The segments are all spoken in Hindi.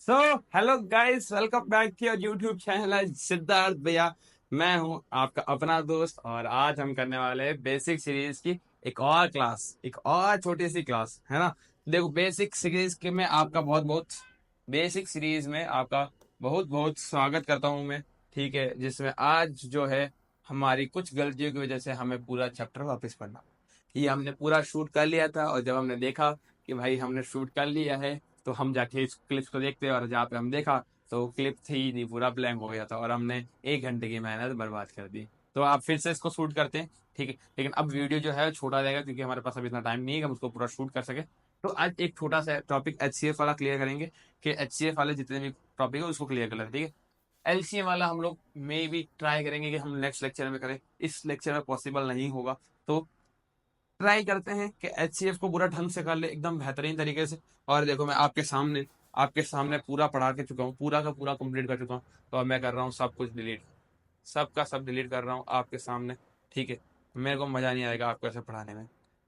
So hello guys, welcome back to your YouTube channel Siddharth भैया। मैं हूं आपका अपना दोस्त और आज हम करने वाले हैं बेसिक सीरीज की एक और क्लास, एक और छोटी सी क्लास, है ना। देखो, बेसिक सीरीज के में आपका बहुत बहुत बेसिक सीरीज में आपका बहुत बहुत स्वागत करता हूं मैं। ठीक है, जिसमें आज जो है हमारी कुछ गलतियों की वजह से हमें पूरा चैप्टर वापस पढ़ना। ये हमने पूरा शूट कर लिया था और जब हमने देखा कि भाई हमने शूट कर लिया है तो हम जाके इस क्लिप्स को देखते और जहाँ पे हम देखा तो क्लिप थी ही नहीं, पूरा ब्लैंक हो गया था और हमने 1 घंटे की मेहनत बर्बाद कर दी। तो आप फिर से इसको शूट करते हैं, ठीक है, लेकिन अब वीडियो जो है छोटा रहेगा क्योंकि हमारे पास अभी इतना टाइम नहीं है कि हम उसको पूरा शूट कर सके। तो आज एक छोटा सा टॉपिक HCF वाला क्लियर करेंगे कि HCF वाले जितने भी टॉपिक है उसको क्लियर कर लेते हैं, ठीक है। LCM वाला हम लोग मे भी ट्राई करेंगे कि हम नेक्स्ट लेक्चर में करें, इस लेक्चर में पॉसिबल नहीं होगा। तो ट्राई करते हैं कि HCF को पूरा ढंग से कर ले, एकदम बेहतरीन तरीके से। और देखो, मैं आपके सामने पूरा पढ़ा के चुका हूँ, पूरा का पूरा कंप्लीट कर चुका हूँ। तो अब मैं कर रहा हूँ सब कुछ डिलीट, सबका सब डिलीट कर रहा हूँ आपके सामने, ठीक है। मेरे को मजा नहीं आएगा आपको ऐसे पढ़ाने में,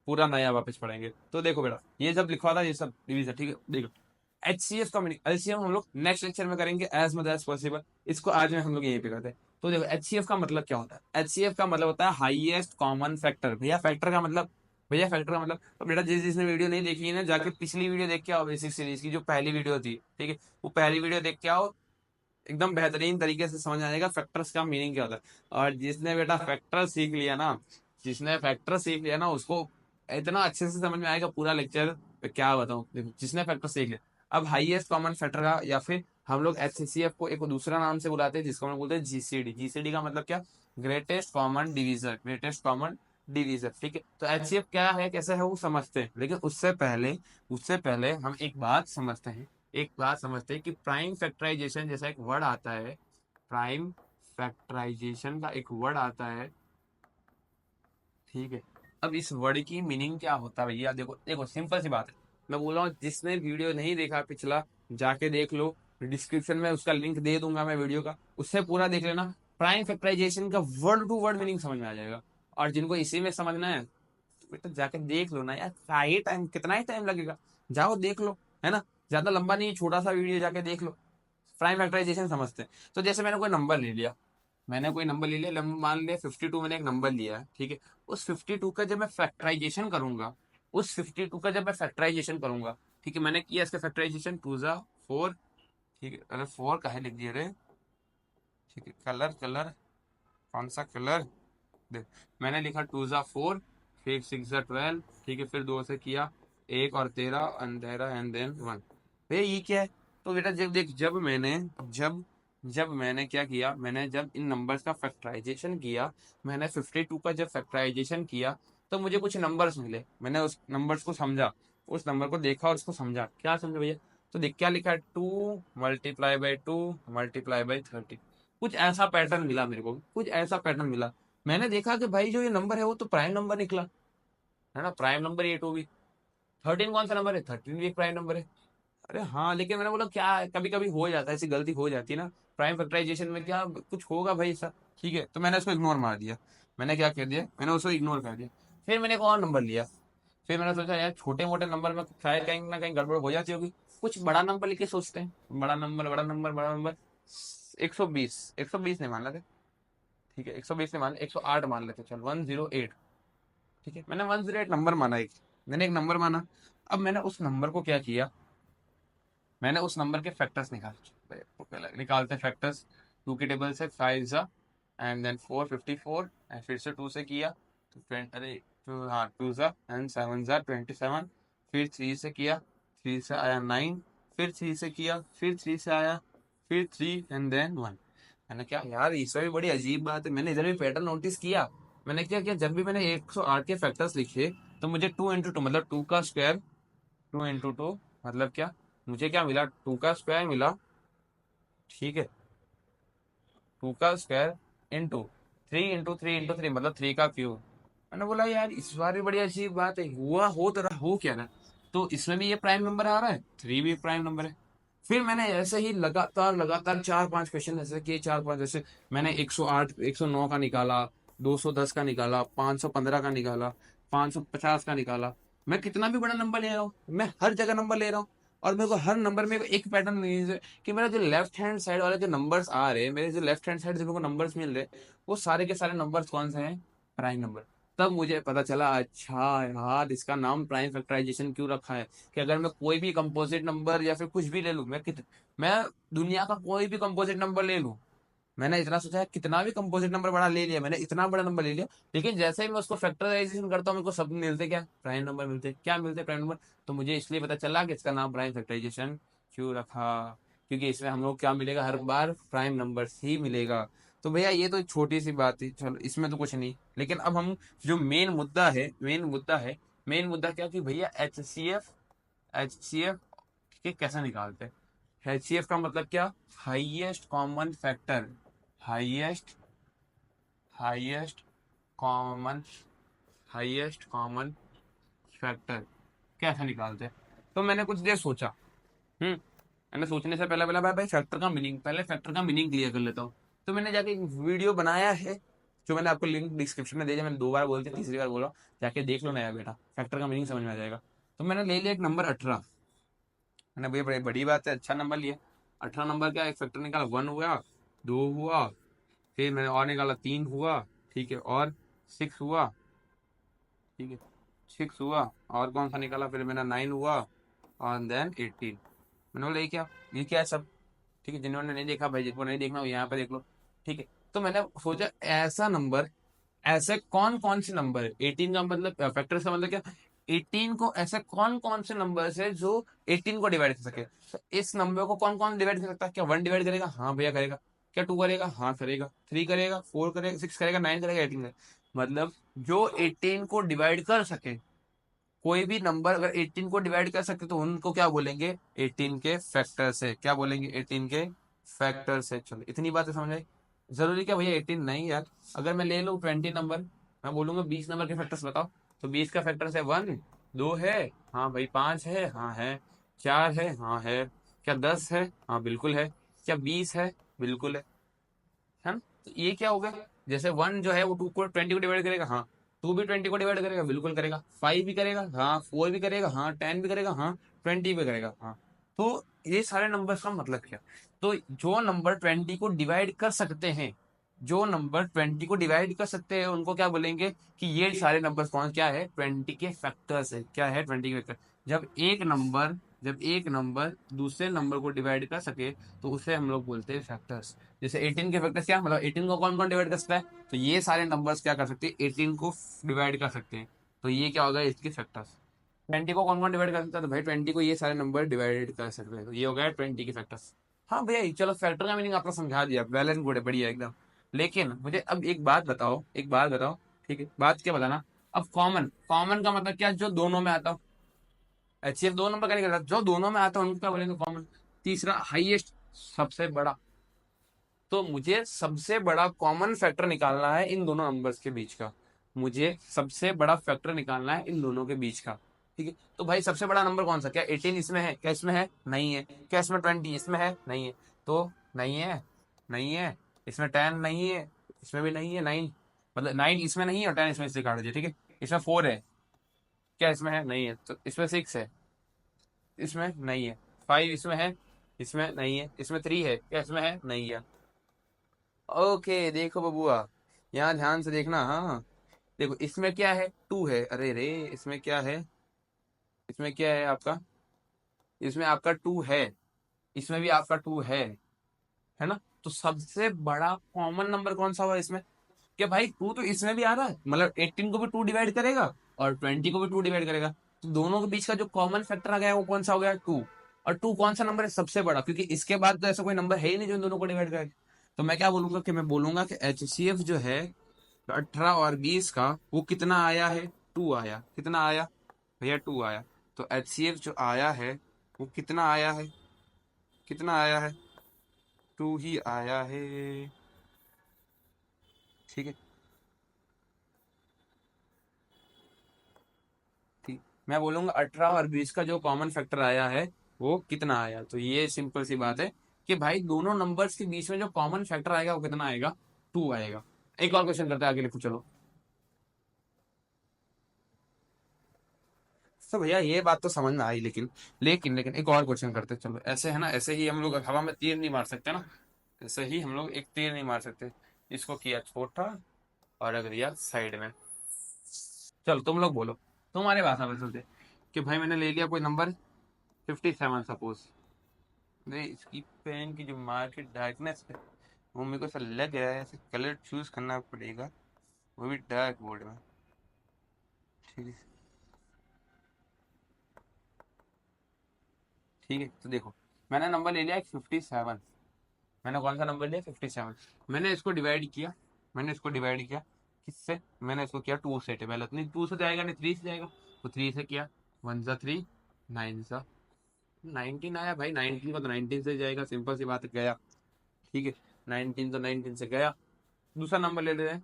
पूरा नया वापस पढ़ेंगे। तो देखो बेटा, ये जब लिखवा था ये सब रिवीजन, ठीक है। देखो, HCF का मीनिंग, LCM हम लोग नेक्स्ट लेक्चर में करेंगे एज मच एज पॉसिबल। इसको आज में हम लोग यहीं पे करते हैं। तो देखो, HCF का मतलब क्या होता है। HCF का मतलब होता है हाईएस्ट कॉमन फैक्टर। भैया फैक्टर का मतलब तो बेटा, जिसने वीडियो नहीं देखी है ना, जाके पिछली वीडियो देख के आओ, बेसिक सीरीज की जो पहली वीडियो थी, ठीक है। वो पहली वीडियो देख के आओ, एकदम बेहतरीन तरीके से समझ आ जाएगा फैक्टर्स का मीनिंग क्या होता है। और जिसने फैक्टर सीख लिया ना उसको इतना अच्छे से समझ में आएगा पूरा लेक्चर। क्या बताऊं, देखो, जिसने फैक्टर सीख लिया। अब हाईएस्ट कॉमन फैक्टर का, या फिर हम लोग HCF को एक दूसरा नाम से बुलाते हैं जिसको हम लोग बोलते हैं GCD। GCD का मतलब क्या, greatest common divisor, greatest common divisor, ठीक है। तो HCF क्या है, कैसे है, वो समझते हैं, लेकिन उससे पहले हम एक बात समझते हैं कि प्राइम फैक्टराइजेशन जैसा एक वर्ड आता है। प्राइम फैक्टराइजेशन का एक वर्ड आता है, ठीक है। अब इस वर्ड की मीनिंग क्या होता है भैया, देखो देखो, सिंपल सी बात है। मैं बोल रहा हूँ, जिसने वीडियो नहीं देखा पिछला, जाके देख लो। डिस्क्रिप्शन में उसका लिंक दे दूंगा मैं वीडियो का, उससे पूरा देख लेना। प्राइम फैक्टराइजेशन का वर्ड टू वर्ड मीनिंग समझ में आ जाएगा। और जिनको इसी में समझना है तो बेटा जाके देख लो ना यार, क्या ही टाइम, कितना ही टाइम लगेगा, जाओ देख लो, है ना। ज्यादा लंबा नहीं, छोटा सा वीडियो, जाके देख लो। प्राइम फैक्टराइजेशन समझते हैं। तो जैसे मैंने कोई नंबर ले लिया, मान लिया 52, मैंने एक नंबर लिया है, ठीक है। उस 52 का जब मैं फैक्टराइजेशन करूंगा, ठीक है, मैंने किया इसका फैक्टराइजेशन, 2 जा 4, ठीक है। अरे 4 का है लिख दिया रे, ठीक है। कलर कलर, कौन सा कलर, देख, मैंने लिखा 2 जा 4, फिर 6 जा 12, ठीक है। फिर 2 से किया, 1 और 13 अंधेरा एंड देन 1। भैया ये क्या है। तो बेटा जब देख, जब जब मैंने क्या किया, मैंने जब इन नंबर्स का फैक्टराइजेशन किया, मैंने 52 का जब फैक्टराइजेशन किया, तो मुझे कुछ नंबर्स मिले। मैंने उस नंबर्स को समझा, उस नंबर को देखा और उसको समझा। क्या समझा भैया, तो देख क्या लिखा है, 2 × 2 × 30। कुछ ऐसा पैटर्न मिला मेरे को, कुछ ऐसा पैटर्न मिला। मैंने देखा कि भाई जो ये नंबर है वो तो प्राइम नंबर निकला, है ना। प्राइम नंबर ये 2 भी, 13 कौन सा नंबर है, 13 भी एक प्राइम नंबर है। अरे हाँ, लेकिन मैंने बोला क्या, कभी कभी हो जाता है, ऐसी गलती हो जाती है ना। प्राइम फैक्टराइजेशन में क्या कुछ होगा भाई ऐसा, ठीक है। तो मैंने उसको इग्नोर मार दिया। मैंने क्या कर दिया, मैंने उसको इग्नोर कर दिया। फिर मैंने एक और नंबर लिया। फिर मैंने सोचा यार, छोटे मोटे नंबर में शायद कहीं ना कहीं गड़बड़ हो जाती होगी, कुछ बड़ा नंबर लेके सोचते हैं। बड़ा नंबर 120, 120 नहीं मान लेते, ठीक है। 120 नहीं मान, 108 मान लेते, चल 108, ठीक है। मैंने 108 नंबर माना, मैंने एक नंबर माना। अब मैंने उस नंबर को क्या किया, मैंने उस नंबर के फैक्टर्स निकालते फैक्टर्स। 2 की टेबल से 5 एंड देन 454, एंड फिर से 2 से किया तो अरे 2, हाँ, 2 एंड 7 27। फिर 3 से किया, 3 से आया 9, फिर 3 से किया, फिर 3 से आया, फिर 3 एंड देन 1। मैंने क्या यार, इसमें भी बड़ी अजीब बात है, मैंने इधर भी पैटर्न नोटिस किया। मैंने क्या किया, जब भी मैंने 108 के फैक्टर्स लिखे, तो मुझे 2 × 2 मतलब 2 का स्क्वायर, 2 × 2 मतलब क्या, मुझे क्या मिला, 2 का स्क्वायर मिला, ठीक है। 2 का स्क्वायर इंटू 3 × 3 × 3 मतलब 3 का क्यूब। मैंने बोला यार, इस बार भी बड़ी अजीब बात है, हुआ हो तो रहा, हो क्या रहा। तो इसमें भी ये प्राइम नंबर आ रहा है, 3 भी प्राइम नंबर है। फिर मैंने ऐसे ही लगातार लगातार 4 5 क्वेश्चन ऐसे किए, 4 5, जैसे मैंने 108 109 का निकाला, 210 का निकाला, 515 का निकाला, 550 का निकाला। मैं कितना भी बड़ा नंबर ले रहा हूँ, मैं हर जगह नंबर ले रहा हूँ। और मेरे को हर नंबर में एक पैटर्न नहीं कि मेरा जो लेफ्ट हैंड साइड वाले जो नंबर्स आ रहे हैं, मेरे जो लेफ्ट हैंड साइड से मेरे को नंबर्स मिल रहे, वो सारे के सारे नंबर्स कौन से हैं? Prime number. तब मुझे पता चला, अच्छा यार इसका नाम प्राइम फैक्टराइजेशन क्यों रखा है, कि अगर मैं कोई भी कंपोजिट नंबर या फिर कुछ भी ले लूं, मैं दुनिया का कोई भी कंपोजिट नंबर ले लूं, मैंने इतना सोचा है कितना भी कंपोजिट नंबर बड़ा ले लिया, मैंने इतना बड़ा नंबर ले लिया, लेकिन जैसे ही मैं उसको फैक्टराइजेशन करता हूँ मेरे को सब मिलते क्या? प्राइम नंबर मिलते। क्या मिलते? Prime number. तो मुझे इसलिए पता चला कि इसका नाम प्राइम फैक्टराइजेशन क्यों रखा, क्योंकि इसमें हम लोग क्या मिलेगा, हर बार प्राइम नंबर ही मिलेगा। तो भैया ये तो छोटी सी बात थी, चलो इसमें तो कुछ नहीं, लेकिन अब हम जो मेन मुद्दा क्या कि भैया एच सी एफ के कैसे निकालते हैं? एचसीएफ का मतलब क्या? Highest common factor. Highest highest common highest common factor कैसे निकालते हैं? तो मैंने कुछ देर सोचा। मैंने सोचने से पहले पहले भाई भाई फैक्टर का मीनिंग क्लियर कर लेता हूँ। तो मैंने जाके एक वीडियो बनाया है, जो मैंने आपको लिंक डिस्क्रिप्शन में दे दिया, मैंने 2 बार बोलते, तीसरी बार बोला, जाके देख लो नया बेटा, फैक्टर का मीनिंग समझ में आ जाएगा। तो मैंने ले लिया एक नंबर 18। मैंने भैया बड़ी बड़ी बात है, अच्छा नंबर लिया। 18 नंबर क्या, एक फैक्टर निकाला, 1 हुआ, 2 हुआ, फिर मैंने और निकाला, 3 हुआ, ठीक है, और 6 हुआ, ठीक है, 6 हुआ, और कौन सा निकाला, फिर मेरा 9 हुआ, और देन 18। मैंने बोला ये क्या है सब? ठीक है, जिन्होंने नहीं देखा भाई, जिनको नहीं देखना हो यहाँ पे देख लो। ठीक है, तो मैंने सोचा ऐसा नंबर, ऐसे कौन कौन से नंबर है, 18 का मतलब फैक्टर्स का मतलब क्या, 18 को ऐसे कौन कौन से नंबर है जो 18 को डिवाइड कर सके। तो इस नंबर को कौन कौन डिवाइड कर सकता है? क्या 1 डिवाइड करेगा? हाँ भैया करेगा। क्या 2 करेगा? हाँ करेगा। 3 करेगा, 4 करेगा, 6 करेगा, 9 करेगा, 18 करेगा। मतलब जो 18 को डिवाइड कर सके, कोई भी नंबर अगर 18 को डिवाइड कर सकते तो उनको क्या बोलेंगे? 18 के फैक्टर से। क्या बोलेंगे? 18 के फैक्टर से। चलो इतनी बातें समझ आई। जरूरी क्या भैया 18? नहीं यार, अगर मैं ले लूँ 20 नंबर, मैं बोलूंगा 20 नंबर के फैक्टर्स बताओ, तो 20 का फैक्टर है 1, 2 है, हाँ भाई, 5 है, हाँ है, 4 है, हाँ है, क्या 10 है? हाँ बिल्कुल है, क्या 20 है? बिल्कुल है ना? तो ये क्या हो गया, जैसे 1 जो है वो 2 को 20 को डिवाइड करेगा, हाँ, 2 भी 20 को डिवाइड करेगा, बिल्कुल करेगा, 5 भी करेगा, हाँ, 4 भी करेगा, हाँ, 10 भी करेगा, हाँ, 20 भी करेगा, हाँ। तो ये सारे नंबर्स का मतलब क्या? तो जो नंबर 20 को डिवाइड कर सकते हैं, जो नंबर 20 को डिवाइड कर सकते हैं उनको क्या बोलेंगे? कि ये सारे नंबर्स कौन, क्या है? 20 के फैक्टर्स है। क्या है? 20 के फैक्टर। जब एक नंबर दूसरे नंबर को डिवाइड कर सके, तो उसे हम लोग बोलते हैं फैक्टर्स। जैसे 18 के फैक्टर्स क्या मतलब, 18 को कौन कौन डिवाइड कर सकता है? तो ये सारे नंबर्स क्या कर सकते हैं? 18 को डिवाइड कर सकते हैं। तो ये क्या होगा? इसके फैक्टर्स। 20 को कौन कौन डिवाइड कर सकता है? तो भाई 20 को ये सारे नंबर डिवाइड कर सकते हैं, तो ये हो गया 20 के फैक्टर्स। हाँ भैया चलो, फैक्टर का मीनिंग आपको समझा दिया, वेल एंड गुड है, बढ़िया एकदम। लेकिन मुझे अब एक बात बताओ, ठीक है, बात क्या बताना। अब कॉमन कॉमन का मतलब क्या? जो दोनों में आता हो। एचसीएफ 2 नंबर का नहीं करता, जो दोनों में आता है उनको क्या बोलेंगे? कॉमन। तीसरा, हाईएस्ट, सबसे बड़ा। तो मुझे सबसे बड़ा कॉमन फैक्टर निकालना है इन दोनों नंबर्स के बीच का। मुझे सबसे बड़ा फैक्टर निकालना है इन दोनों के बीच का। ठीक है, तो भाई सबसे बड़ा नंबर कौन सा? क्या 18 इसमें है? क्या इसमें है? नहीं है। क्या इसमें 20 इसमें है? नहीं है। तो नहीं है, नहीं है। इसमें 10 नहीं है, इसमें भी नहीं है 9, मतलब 9 इसमें नहीं है और 10 इसमें से काट दीजिए, ठीक है। इसमें 4 है, क्या इसमें है? नहीं है। तो इसमें 6 है, इसमें नहीं है। 5 इसमें है, इसमें नहीं है। इसमें 3 है, क्या इसमें है? नहीं है। ओके देखो बबुआ, यहाँ ध्यान से देखना, हाँ। देखो इसमें क्या है? 2 है, अरे रे, इसमें क्या है? इसमें क्या है आपका? इसमें आपका 2 है, इसमें भी आपका 2 है ना? तो सबसे बड़ा कॉमन नंबर कौन सा हुआ इसमें? क्या भाई 2 तो इसमें भी आ रहा है, मतलब 18 को भी 2 डिवाइड करेगा और 20 को भी 2 डिवाइड करेगा। तो दोनों के बीच का जो कॉमन फैक्टर आ गया वो कौन सा हो गया? 2। और 2 कौन सा नंबर है? सबसे बड़ा, क्योंकि इसके बाद तो ऐसा कोई नंबर है ही नहीं जो इन दोनों को डिवाइड करे। तो मैं क्या बोलूंगा कि मैं बोलूंगा कि एचसीएफ जो है 18 और 20 का, वो कितना आया है? 2 आया। कितना आया भैया? 2 आया। तो एचसीएफ जो आया है वो कितना आया है? कितना आया है? 2 ही आया है, ठीक है। ठीक, मैं बोलूंगा 18 और 20 का जो कॉमन फैक्टर आया है वो कितना आया। तो ये सिंपल सी बात है कि भाई दोनों नंबर्स के बीच में जो कॉमन फैक्टर आएगा वो कितना आएगा? 2 आएगा। एक और क्वेश्चन करते हैं, आगे लिखो चलो। तो भैया ये बात तो समझ में आई, लेकिन लेकिन लेकिन एक और क्वेश्चन करते हैं। चलो ऐसे है ना, ऐसे ही हम लोग हवा में तीर नहीं मार सकते ना, ऐसे ही हम लोग एक तीर नहीं मार सकते। इसको किया छोटा और रख दिया साइड में। चलो तुम लोग बोलो, तुम्हारे भाषा में सुनते कि भाई मैंने ले लिया कोई नंबर 57 सपोज। नहीं, इसकी पेन की जो मार्केट डार्कनेस है वो मेरे को ऐसा लग रहा है, ऐसे कलर चूज करना पड़ेगा, वो भी डार्क बोर्ड में। ठीक है, ठीक है, तो देखो मैंने नंबर ले लिया 57। मैंने कौन सा नंबर लिया? 57। मैंने इसको डिवाइड किया, मैंने इसको डिवाइड किया किससे? मैंने इसको किया 2 से। टेबल नहीं 2 से जाएगा, नहीं 3 से जाएगा, तो 3 से किया। 1 सा 3, 9 सा 19 आया भाई। 19 का तो 19 से जाएगा, सिंपल सी बात है, गया। ठीक है, 19 तो 19 से गया। दूसरा नंबर ले लेते हैं।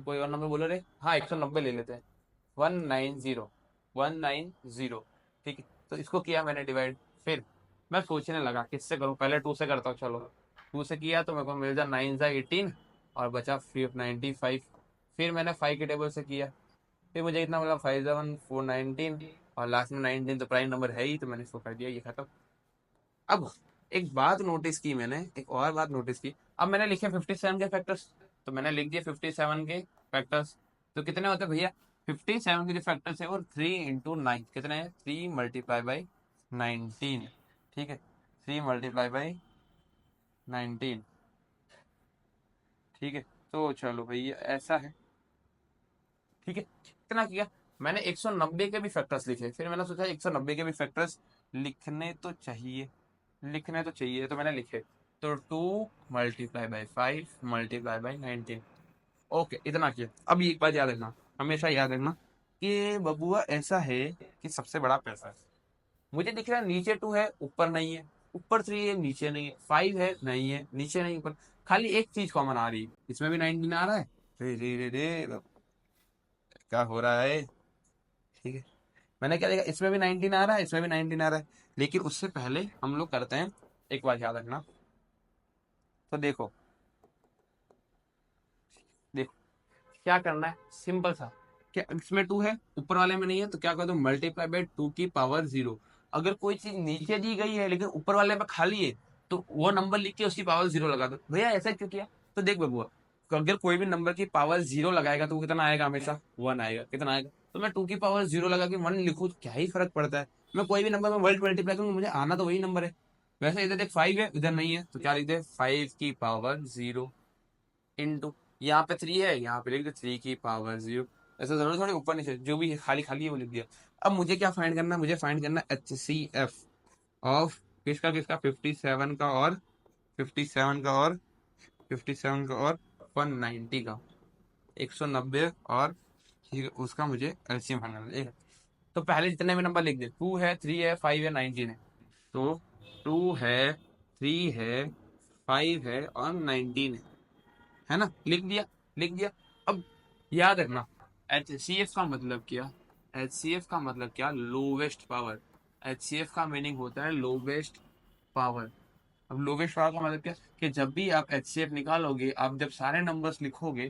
कोई और नंबर बोलो रे, हाँ 190 ले लेते हैं। 190, 190। ठीक है, तो इसको किया मैंने डिवाइड। फिर मैं सोचने लगा किससे करूं, पहले 2 से करता हूँ। चलो 2 से किया तो मेरे को मिल जाए 9 सा 18 और बचा 95। फिर मैंने 5 के टेबल से किया, फिर मुझे इतना मिला 5 7 4 19 और लास्ट में 19 तो प्राइम नंबर है ही, तो मैंने इसको कर दिया, ये खत्म। अब एक बात नोटिस की मैंने, एक और बात नोटिस की। अब मैंने लिखे 57 के फैक्टर्स, तो मैंने लिख दिए 57 के फैक्टर्स। तो कितने होते हैं भैया? 57 के जो फैक्टर्स है वो 3 × 9 कितने हैं? 3 × 19। ठीक है, 3 × 19। ठीक है, तो चलो भैया ऐसा है। ठीक है, कितना किया मैंने? 190 के भी फैक्टर्स लिखे। फिर मैंने सोचा 190 के भी फैक्टर्स लिखने तो चाहिए, लिखने तो चाहिए, तो मैंने लिखे। तो 2 × 5 × 19। ओके, इतना किया। अब एक बात याद रखना, हमेशा याद रखना कि बबुआ ऐसा है कि सबसे बड़ा पैसा है। मुझे दिख रहा है नीचे 2 है, ऊपर नहीं है। ऊपर 3 है, नीचे नहीं है। 5 है, नहीं है, नीचे नहीं, ऊपर। खाली एक चीज कॉमन आ रही है, इसमें भी 19 आ रहा है। रे रे रे रे, क्या हो रहा है? ठीक है, मैंने क्या देखा, इसमें भी 19 आ रहा है, इसमें भी 19 आ रहा है। लेकिन उससे पहले हम लोग करते हैं, एक बात याद रखना। तो देखो, देखो क्या करना है, सिंपल सा। क्या इसमें 2 है, ऊपर वाले में नहीं है, तो क्या कर दो? मल्टीप्लाई बाय 2 की पावर 0। अगर कोई चीज नीचे दी गई है लेकिन ऊपर वाले में खाली है, तो वो नंबर लिख के उसकी पावर 0 लगा दो। भैया ऐसा क्यों किया? तो देख बबुआ, अगर कोई भी नंबर की पावर 0 लगाएगा तो वो कितना आएगा? हमेशा 1 आएगा। कितना आएगा? तो मैं 2 की पावर 0 लगा के 1 लिखूँ तो क्या ही फर्क पड़ता है? मैं कोई भी नंबर में वर्ल्ड मल्टीप्लाई करूँ, मुझे आना तो वही नंबर है। वैसे इधर देख 5 है, इधर नहीं है, तो क्या लिख दे? 5 की पावर 0 इंटू, यहाँ पे 3 है, यहाँ पे लिख दे 3 की पावर 0। ऐसा जरूर थोड़ी ऊपर नीचे जो भी है खाली खाली है वो लिख दिया। अब मुझे क्या फाइंड करना है? मुझे फाइंड करना HCF ऑफ किसका किसका? 57 का और 57 का और 57 का और 190 का, 190 और, ठीक है, उसका मुझे एलसीएम फाइंड करना है। ठीक है, तो पहले जितने भी नंबर लिख दे, 2 है, 3 है, 5 है, 19 है। तो 2 है, 3 है, 5 है और 19 है ना? लिख दिया, लिख दिया। अब याद रखना, HCF का मतलब क्या? HCF का मतलब क्या? Lowest power. HCF का मीनिंग होता है लोवेस्ट पावर। अब लोवेस्ट पावर का मतलब क्या? कि जब भी आप HCF निकालोगे, आप जब सारे नंबर्स लिखोगे,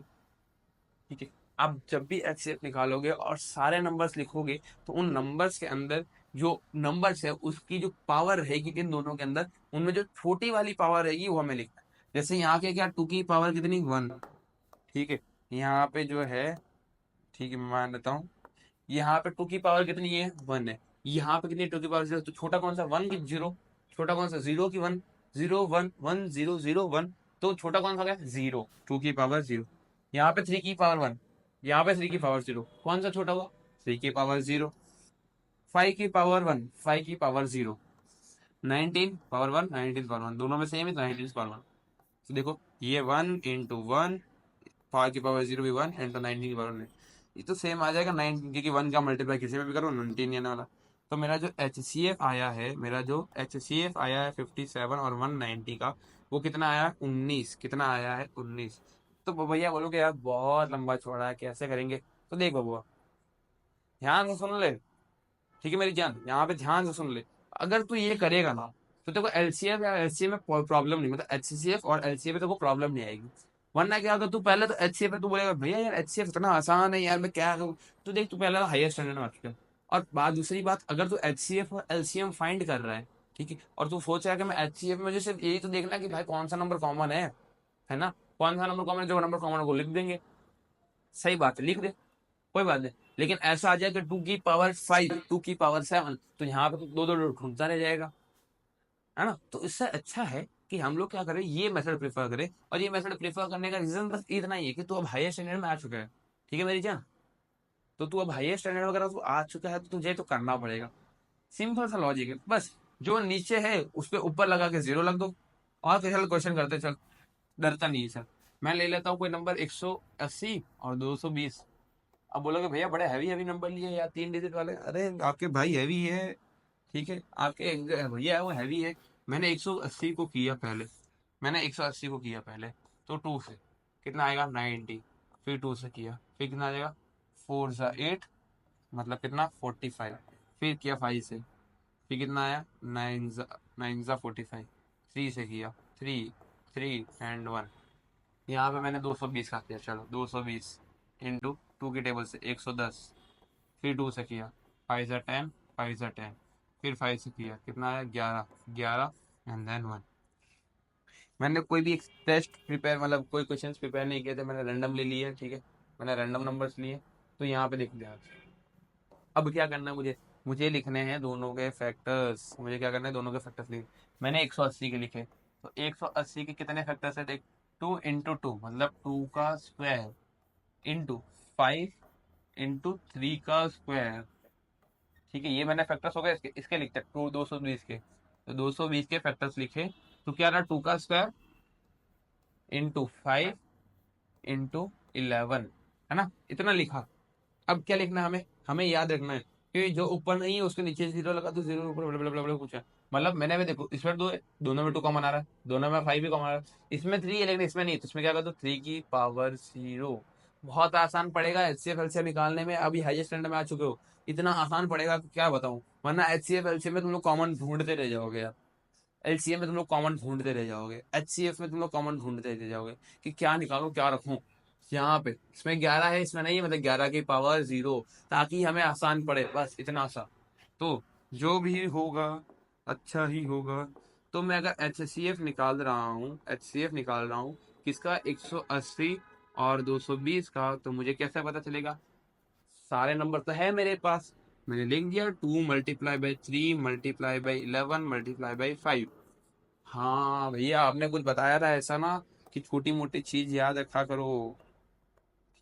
ठीक है, आप जब भी HCF निकालोगे और सारे नंबर्स लिखोगे, तो उन नंबर्स के अंदर जो नंबर्स है उसकी जो पावर रहेगी इन दोनों के अंदर, उनमें जो छोटी वाली पावर रहेगी वो हमें लिखना है। जैसे यहाँ के क्या, 2 की पावर कितनी? 1। ठीक है, यहाँ पे जो है, ठीक है मैं मान लेता हूँ, यहाँ पे 2 की पावर कितनी है? 1 है। यहाँ पे कितनी? 2 की पावर 0। तो छोटा कौन सा? 1 की 0। छोटा कौन सा? 0 की 1। 0 1 1 0 0 1। तो छोटा कौन सा गया? 0। 2 की पावर 0। यहाँ पे 3 की पावर 1, यहाँ पे 3 की पावर 0, कौन सा छोटा हुआ? 3 की पावर 0। 5 की पावर 1, 5 की पावर 0। 19 पावर 1, 19 पावर 1, दोनों में सेम है, तो 19 पावर 1। तो देखो ये 1 × 1, 5 की पावर 0 भी 1 इंटू 19 की पावर 1। ये तो सेम आ जाएगा 9, क्योंकि 1 का मल्टीप्लाई किसी में भी करो 19 आने वाला। तो मेरा जो HCF आया है, मेरा जो HCF आया है 57 और 190 का, वो कितना आया? 19। कितना आया है? 19। तो भैया बोलोगे यार बहुत लंबा चौड़ा है, कैसे करेंगे? तो देख बबुआ, ध्यान से सुन ले। ठीक है मेरी जान, यहाँ पे ध्यान से सुन ले। अगर तू ये करेगा ना, तो तेरे को LCF या LCM में प्रॉब्लम नहीं, मतलब HCF और LCM में तेरे को प्रॉब्लम नहीं आएगी। वरना क्या, अगर तू पहले तो एचसीएफ है, तू बोलेगा भैया यार एचसीएफ इतना आसान है यार, मैं क्या करूं। तो देख, तू पहले हाईएस्ट स्टैंडर्ड में आ चुका है। और बात दूसरी बात, अगर तू एचसीएफ और एलसीएम फाइंड कर रहा है, ठीक है, और तू सोच रहा है कि मैं एचसीएफ में, मुझे सिर्फ यही तो देखना कि भाई कौन सा नंबर कॉमन है ना, कौन सा नंबर कॉमन है, जो नंबर कॉमन है वो लिख देंगे। सही बात है, लिख दे, कोई बात नहीं। लेकिन ऐसा आ जाए कि 2 की पावर 5, 2 की पावर 7, तो यहाँ पे तो दो दो ढूंढता रह जाएगा, है ना। तो इससे अच्छा है कि हम लोग क्या करें, ये मेथड प्रेफर करें। और ये मेथड प्रेफर करने का रीजन बस इतना ही है कि तू अब हायर स्टैंडर्ड में आ चुका है, ठीक है मेरी जान। तो तू अब हायर स्टैंडर्ड वगैरह तू आ चुका है, तो तुझे तो करना पड़ेगा। सिंपल सा लॉजिक है बस। जो नीचे है उस पर ऊपर लगा के 0 लग दो। और फिर चल क्वेश्चन करते चल, डरता नहीं है सर। मैं ले लेता हूँ कोई नंबर 180 और 220। अब बोलोगे भैया बड़े हैवी हैवी नंबर लिए यार, 3 डिजिट वाले। अरे आपके भाई हैवी है, ठीक है, आपके भैया है वो हैवी है। मैंने 180 को किया पहले, मैंने 180 को किया पहले। तो 2 से कितना आएगा 90, फिर 2 से किया, फिर कितना आ जाएगा 4 सा 8, मतलब कितना 45। फिर किया 5 से, फिर कितना आया 9 सा 45। 3 से किया, 3 3 एंड 1। यहाँ पे मैंने 220 का किया, चलो 220 इंटू 2 की टेबल से 110। फिर 2 से किया, 5 सा 10, 5 सा 10। फिर 5 से किया, कितना आया 11, 11 एंड देन 1। मैंने कोई भी टेस्ट प्रिपेयर, मतलब कोई क्वेश्चन प्रिपेयर नहीं किए थे, मैंने रैंडम ले लिए, ठीक है, मैंने रैंडम नंबर्स लिए। तो यहाँ पे देख लिया। अब क्या करना है मुझे, मुझे लिखने हैं दोनों के फैक्टर्स। मुझे क्या करना है, दोनों के फैक्टर्स लिखे। मैंने 180 के लिखे, तो 180 के कितने फैक्टर्स है देख। 2 इंटू 2 मतलब 2 का स्क्वायर, इंटू 5 इंटू 3 का स्क्वायर। ठीक है, ये मैंने फैक्टर्स हो गए, इसके इसके लिखते हैं 220 के। तो 220 के फैक्टर्स लिखे। तो क्या रहा, 2 का स्क्वायर इंटू 5 इंटू 11, है ना, इतना लिखा। अब क्या लिखना है हमें, हमें याद रखना है कि जो ऊपर नहीं है उसके नीचे 0 लगा, तो 0 ऊपर बड़े बड़े बड़े पूछा। मतलब मैंने भी देखो, इसमें 2 है, दोनों में 2 कॉमन आ रहा है, दोनों में 5 भी कॉमन आ रहा है। इसमें 3 है लेकिन इसमें नहीं, तो इसमें क्या कर दो 3 की पावर 0। बहुत आसान पड़ेगा एचसीएफ एलसीएम निकालने में, अभी हाईएस्ट स्टैंडर्ड में आ चुके हो। इतना आसान पड़ेगा कि क्या बताऊं। वरना एचसीएफ एलसीएम में तुम लोग कॉमन ढूंढते रह जाओगे यार। एलसीएम में तुम लोग कॉमन ढूंढते रह जाओगे, एचसीएफ में तुम लोग कॉमन ढूंढते रह जाओगे कि क्या निकालूं क्या रखूं। यहाँ पे इसमें 11 है, इसमें नहीं है, मतलब 11 की पावर 0, ताकि हमें आसान पड़े, बस इतना सा। तो जो भी होगा अच्छा ही होगा। तो मैं अगर एचसीएफ निकाल रहा हूँ, एचसीएफ निकाल रहा हूँ किसका, 180 और 220 का, तो मुझे कैसे पता चलेगा। सारे नंबर तो है मेरे पास, मैंने लिख दिया 2 × 3 × 3 × 11 × 5। हाँ भैया, आपने कुछ बताया था ऐसा ना, कि छोटी मोटी चीज याद रखा करो।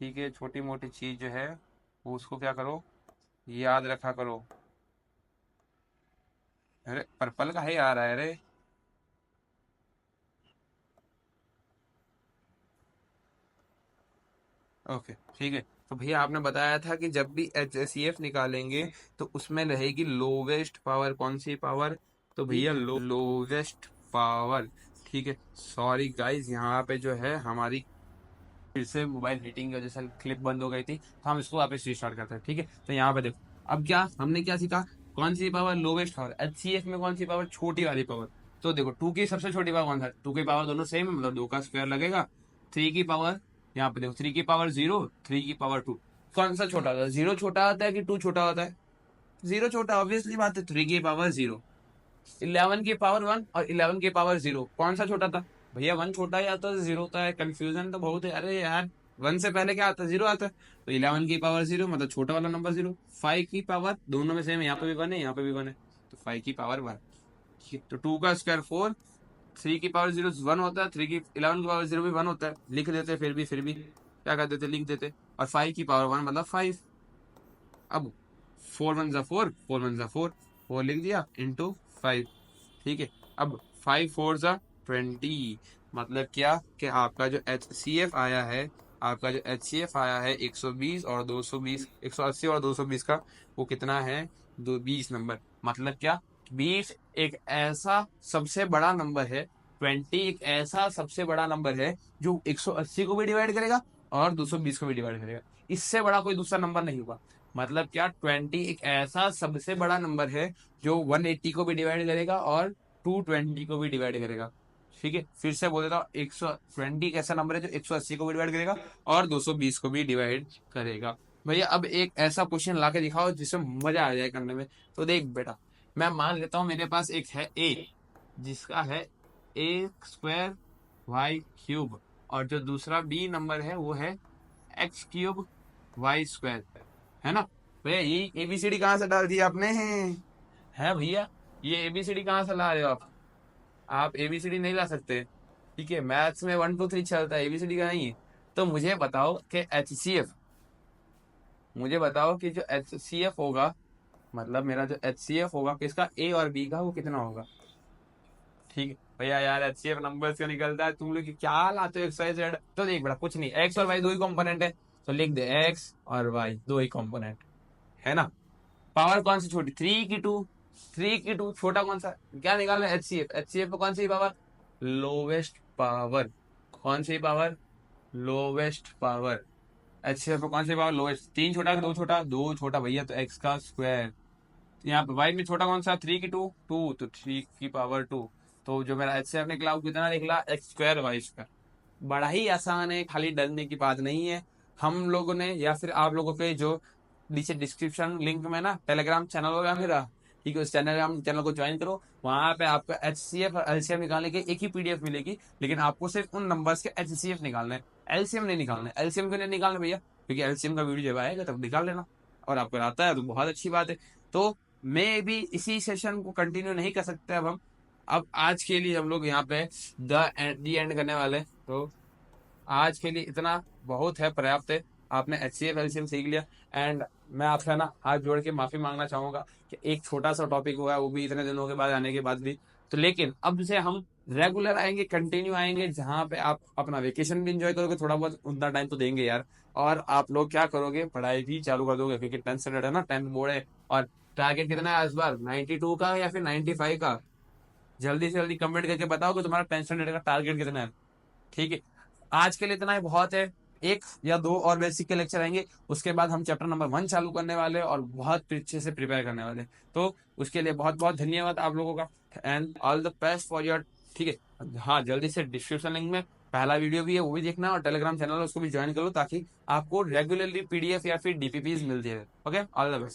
ठीक है, छोटी मोटी चीज जो है वो उसको क्या करो, याद रखा करो। अरे पर्पल का है आ रहा है, अरे ओके ठीक है। तो भैया आपने बताया था कि जब भी एच निकालेंगे तो उसमें रहेगी लोवेस्ट पावर, कौन सी पावर, तो भैया लोवेस्ट पावर। ठीक है, सॉरी गाइस, यहाँ पे जो है हमारी फिर से मोबाइल हीटिंग की वजह से क्लिप बंद हो गई थी, तो हम इसको वापस रिस्टार्ट करते हैं, ठीक है। तो यहाँ पे देखो, अब क्या हमने क्या सीखा, कौन सी पावर लोवेस्ट पावर, एचसीएफ में कौन सी पावर छोटी वाली पावर। तो देखो 2 की सबसे छोटी पावर कौन सा, 2 की पावर दोनों सेम है, मतलब 2 का स्क्वायर लगेगा। 3 की पावर, यहाँ पे देखो 3 की पावर 0, 3 की पावर 2, कौन सा छोटा होता है, 0 छोटा होता है कि 2 छोटा होता है। 0 छोटा, ऑब्वियसली बात है, 3 की पावर 0। 11 की पावर 1 और 11 की पावर 0, कौन सा छोटा था। भैया 1 छोटा ही आता है, 0 होता है, कंफ्यूजन तो बहुत है, अरे यार 1 से पहले क्या आता है, 0 आता है। तो 11 की पावर 0 मतलब छोटा वाला नंबर 0। 5 की पावर दोनों में सेम है, यहाँ पे भी 1 है, यहाँ पे भी 1 है, तो 5 की पावर 1। तो 2 का स्क्वायर 4। 3 की पावर 0 1 होता है, 11 की पावर 0 भी 1 होता है, लिख देते, फिर भी क्या कर देते, लिख देते। और 5 की पावर 1 मतलब 5। अब 4 1 सा 4, 4 1 सा 4, 4 लिख दिया इंटू 5। ठीक है, अब 5 4 सा 20, मतलब क्या कि आपका जो एच सी एफ आया है, आपका जो एच सी एफ आया है 120 और 220, 180 और 220 का, वो कितना है, 20 नंबर। मतलब क्या, 20 एक ऐसा सबसे बड़ा नंबर है, 20 एक ऐसा सबसे बड़ा नंबर है जो 180 को भी डिवाइड करेगा और 220 को भी डिवाइड करेगा। इससे बड़ा कोई दूसरा नंबर नहीं होगा। मतलब क्या, 20 एक ऐसा सबसे बड़ा नंबर है जो 180 को भी डिवाइड करेगा और 220 को भी डिवाइड करेगा। ठीक है, फिर से बोल देता हूँ, 120 एक ऐसा नंबर है जो 180 को भी डिवाइड करेगा और 220 को भी डिवाइड करेगा। भैया अब एक ऐसा क्वेश्चन ला के दिखाओ जिसमें मजा आ जाए करने में। तो देख बेटा, मैं मान लेता हूँ मेरे पास एक है ए, जिसका है ए स्क्वायर वाई क्यूब, और जो दूसरा बी नंबर है वो है एक्स क्यूब वाई स्क्वायर, है ना। भैया ये एबीसीडी कहाँ से डाल दिया आपने, है भैया, ये एबीसीडी कहाँ से ला रहे हो आप एबीसीडी नहीं ला सकते। ठीक है, मैथ्स में 1 2 3 चलता है, एबीसीडी का नहीं है। तो मुझे बताओ कि एचसीएफ, मुझे बताओ कि जो एचसीएफ होगा, मतलब मेरा जो एचसीएफ होगा किसका, ए और बी का, वो कितना होगा। ठीक है भैया, यार एचसीएफ नंबर्स का निकलता है, तुम लोग क्या लाते हो एक्स वाई जेड। तो देख बेटा, कुछ नहीं, एक्स और वाई दो ही कंपोनेंट है, तो लिख दे एक्स और वाई दो ही कंपोनेंट, है ना। पावर कौन सी छोटी, 3 की 2, 3 की 2 छोटा कौन सा, क्या निकालना है, एचसीएफ, एचसीएफ पे कौन सी पावर, लोवेस्ट पावर, कौन सी पावर, लोवेस्ट पावर, एचसीएफ पे कौन सी पावर लोवेस्ट, 3 छोटा, 2 छोटा, 2 छोटा भैया, तो एक्स का स्क्वायर। यहाँ पे वाई में छोटा कौन सा, 3 की 2, 2, तो 3 की पावर 2। तो जो मेरा एचसीएफ निकला वो कितना निकला, एक्स स्क्वायर वाई स्क्वायर। बड़ा ही आसान है, खाली डरने की बात नहीं है। हम लोगों ने या फिर आप लोगों के जो नीचे डिस्क्रिप्शन लिंक में ना टेलीग्राम चैनल होगा मेरा, ठीक है, उस टेलीग्राम चैनल को ज्वाइन करो। वहां पे आपको एचसीएफ और एलसीएम निकालने की एक ही पीडीएफ मिलेगी, लेकिन आपको सिर्फ उन नंबर्स के एचसीएफ निकालना है, एलसीएम नहीं निकालना है। एलसीएम क्यों नहीं निकालना भैया, क्योंकि एलसीएम का वीडियो जब आएगा तब निकाल लेना, और आपको आता है तो बहुत अच्छी बात है। तो मैं भी इसी सेशन को कंटिन्यू नहीं कर सकते अब हम, अब आज के लिए हम लोग यहाँ पे दी एंड करने वाले हैं। तो आज के लिए इतना बहुत है, पर्याप्त है। आपने एचसीएफ एलसीएम सीख लिया, एंड मैं आपसे ना हाथ जोड़ के माफी मांगना चाहूंगा कि एक छोटा सा टॉपिक हुआ है, वो भी इतने दिनों के बाद आने के बाद भी। तो लेकिन अब से हम रेगुलर आएंगे, कंटिन्यू आएंगे, जहाँ पे आप अपना वेकेशन भी इंजॉय करोगे, थोड़ा बहुत उतना टाइम तो देंगे यार। और आप लोग क्या करोगे, पढ़ाई भी चालू कर दोगे, क्योंकि 10th स्टैंडर्ड है ना, 10th बोर्ड है। और टारगेट कितना है इस बार, 92 का या फिर 95 का, जल्दी से जल्दी कमेंट करके बताओ कि तुम्हारा 10th स्टैंडर्ड का टारगेट कितना है। ठीक है, आज के लिए इतना ही बहुत है। एक या दो और बेसिक के लेक्चर आएंगे, उसके बाद हम चैप्टर नंबर 1 चालू करने वाले हैं और बहुत अच्छे से प्रिपेयर करने वाले हैं। तो उसके लिए बहुत बहुत धन्यवाद आप लोगों का, and all the best for your. ठीक है, हाँ, जल्दी से डिस्क्रिप्शन लिंक में पहला वीडियो भी है, वो भी देखना, और टेलीग्राम चैनल है उसको भी ज्वाइन करो, ताकि आपको रेगुलरली पीडीएफ या फिर डीपीपीज मिलती है। Okay, all the best.